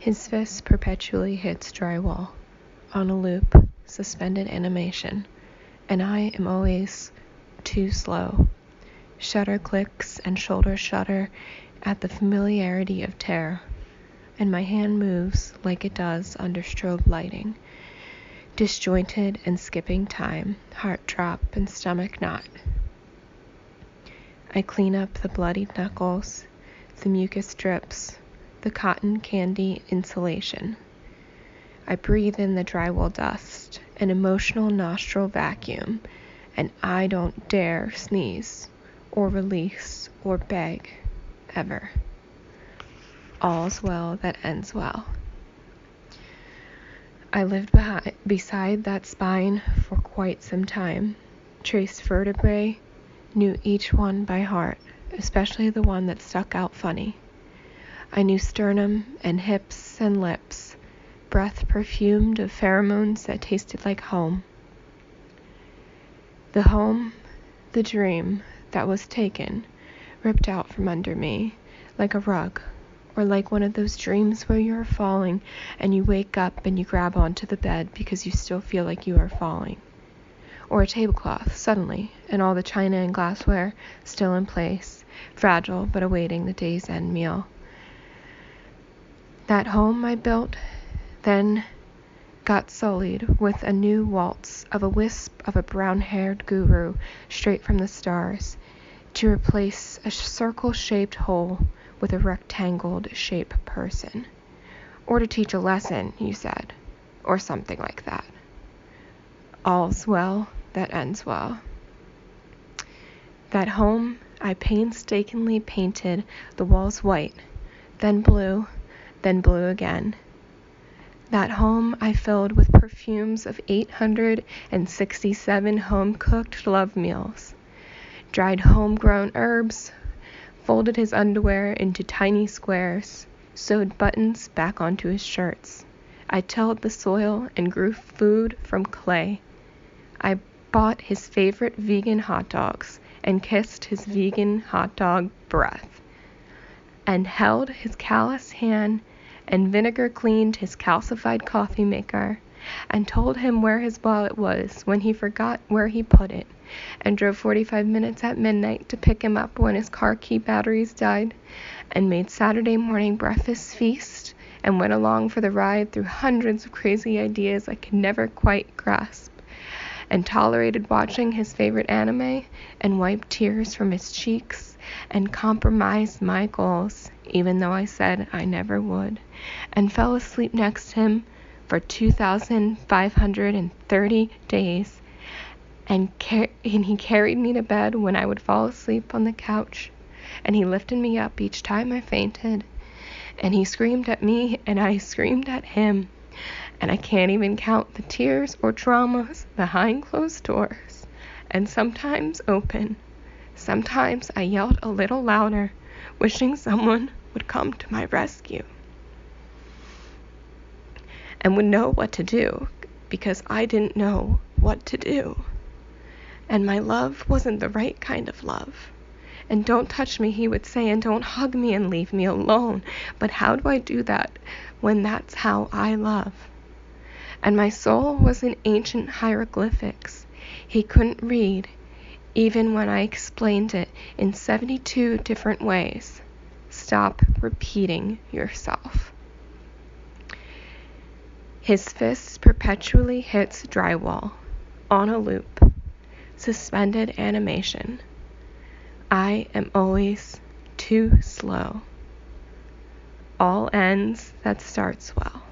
His fist perpetually hits drywall, on a loop, suspended animation, and I am always too slow. Shutter clicks and shoulders shudder at the familiarity of terror, and my hand moves like it does under strobe lighting, disjointed and skipping time, heart drop and stomach knot. I clean up the bloodied knuckles, the mucus drips, the cotton candy insulation. I breathe in the drywall dust, an emotional nostril vacuum, and I don't dare sneeze, or release, or beg, ever. All's well that ends well. I lived beside that spine for quite some time, traced vertebrae, knew each one by heart, especially the one that stuck out funny. I knew sternum and hips and lips, breath perfumed of pheromones that tasted like home. The home, the dream that was taken, ripped out from under me, like a rug, or like one of those dreams where you are falling and you wake up and you grab onto the bed because you still feel like you are falling. Or a tablecloth, suddenly, and all the china and glassware still in place, fragile but awaiting the day's end meal. That home I built then got sullied with a new waltz of a wisp of a brown-haired guru straight from the stars to replace a circle-shaped hole with a rectangled-shaped person. Or to teach a lesson, you said, or something like that. All's well that ends well. That home, I painstakingly painted the walls white, then blue again. That home I filled with perfumes of 867 home-cooked love meals, dried homegrown herbs, folded his underwear into tiny squares, sewed buttons back onto his shirts. I tilled the soil and grew food from clay. I bought his favorite vegan hot dogs and kissed his vegan hot dog breath, and held his callous hand and vinegar cleaned his calcified coffee maker, and told him where his wallet was when he forgot where he put it, and drove 45 minutes at midnight to pick him up when his car key batteries died, and made Saturday morning breakfast feast, and went along for the ride through hundreds of crazy ideas I could never quite grasp, and tolerated watching his favorite anime, and wiped tears from his cheeks, and compromised my goals, even though I said I never would, and fell asleep next to him for 2,530 days, and he carried me to bed when I would fall asleep on the couch, and he lifted me up each time I fainted, and he screamed at me, and I screamed at him, and I can't even count the tears or traumas behind closed doors, and sometimes open. Sometimes I yelled a little louder, wishing someone would come to my rescue and would know what to do, because I didn't know what to do. And my love wasn't the right kind of love. And don't touch me, he would say, and don't hug me and leave me alone. But how do I do that when that's how I love? And my soul was in ancient hieroglyphics. He couldn't read, even when I explained it in 72 different ways. Stop repeating yourself. His fist perpetually hits drywall, on a loop, suspended animation. I am always too slow. All ends that starts well.